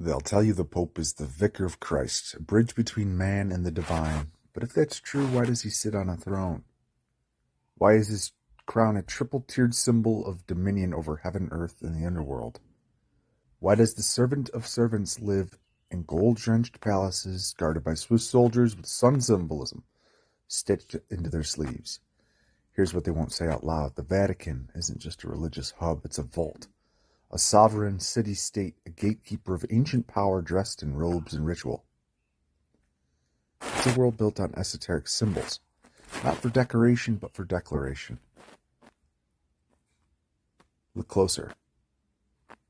They'll tell you the Pope is the vicar of Christ, a bridge between man and the divine. But if that's true, why does he sit on a throne? Why is his crown a triple-tiered symbol of dominion over heaven, earth, and the underworld? Why does the servant of servants live in gold-drenched palaces guarded by Swiss soldiers with sun symbolism stitched into their sleeves? Here's what they won't say out loud. The Vatican isn't just a religious hub, it's a vault. A sovereign city-state, a gatekeeper of ancient power dressed in robes and ritual. It's a world built on esoteric symbols, not for decoration, but for declaration. Look closer.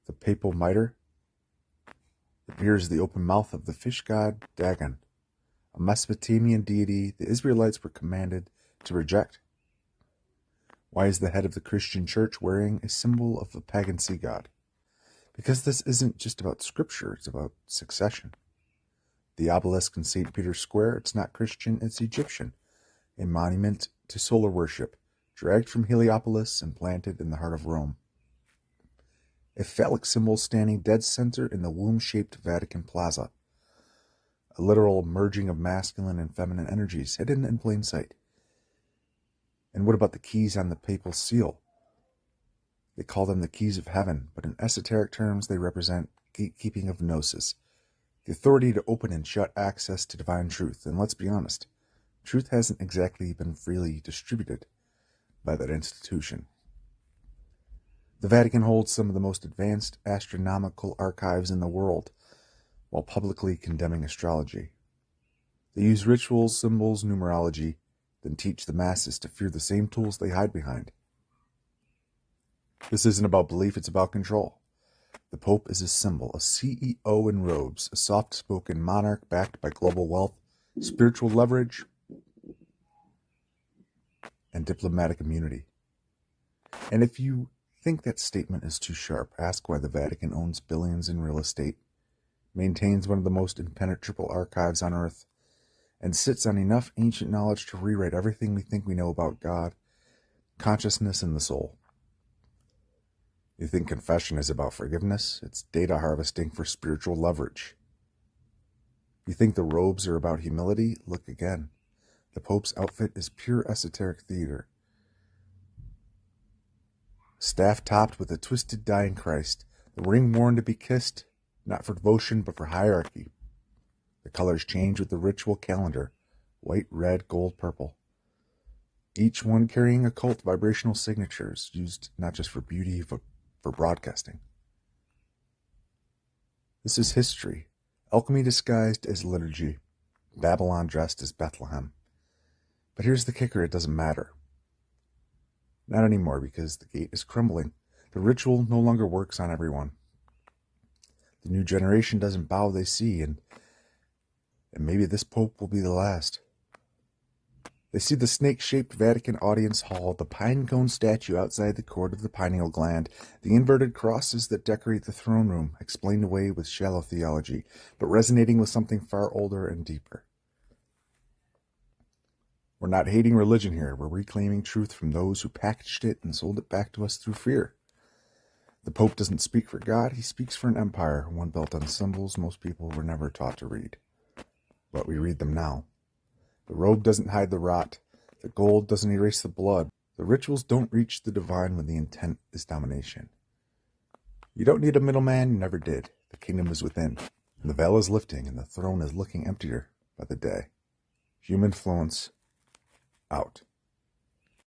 The papal mitre. It mirrors the open mouth of the fish god Dagon, a Mesopotamian deity the Israelites were commanded to reject. Why is the head of the Christian church wearing a symbol of the pagan sea god? Because this isn't just about scripture, it's about succession. The obelisk in St. Peter's Square, it's not Christian, it's Egyptian, a monument to solar worship, dragged from Heliopolis and planted in the heart of Rome. A phallic symbol standing dead center in the womb-shaped Vatican Plaza, a literal merging of masculine and feminine energies hidden in plain sight. And what about the keys on the papal seal? They call them the keys of heaven, but in esoteric terms they represent gatekeeping of gnosis, the authority to open and shut access to divine truth. And let's be honest, truth hasn't exactly been freely distributed by that institution. The Vatican holds some of the most advanced astronomical archives in the world, while publicly condemning astrology. They use rituals, symbols, numerology, then teach the masses to fear the same tools they hide behind. This isn't about belief, it's about control. The Pope is a symbol, a CEO in robes, a soft-spoken monarch backed by global wealth, spiritual leverage, and diplomatic immunity. And if you think that statement is too sharp, ask why the Vatican owns billions in real estate, maintains one of the most impenetrable archives on earth, and sits on enough ancient knowledge to rewrite everything we think we know about God, consciousness, and the soul. You think confession is about forgiveness? It's data harvesting for spiritual leverage. You think the robes are about humility? Look again. The Pope's outfit is pure esoteric theater. Staff topped with a twisted dying Christ, the ring worn to be kissed, not for devotion but for hierarchy. The colors change with the ritual calendar, white, red, gold, purple. Each one carrying occult vibrational signatures, used not just for beauty, but for broadcasting. This is history, alchemy disguised as liturgy, Babylon dressed as Bethlehem. But here's the kicker, it doesn't matter. Not anymore, because the gate is crumbling. The ritual no longer works on everyone. The new generation doesn't bow, they see, and maybe this Pope will be the last. They see the snake-shaped Vatican audience hall, the pine cone statue outside the court of the pineal gland, the inverted crosses that decorate the throne room, explained away with shallow theology, but resonating with something far older and deeper. We're not hating religion here, we're reclaiming truth from those who packaged it and sold it back to us through fear. The Pope doesn't speak for God, he speaks for an empire, one built on symbols most people were never taught to read. But we read them now. The robe doesn't hide the rot. The gold doesn't erase the blood. The rituals don't reach the divine when the intent is domination. You don't need a middleman, you never did. The kingdom is within. And the veil is lifting, and the throne is looking emptier by the day. Humanfluence, out.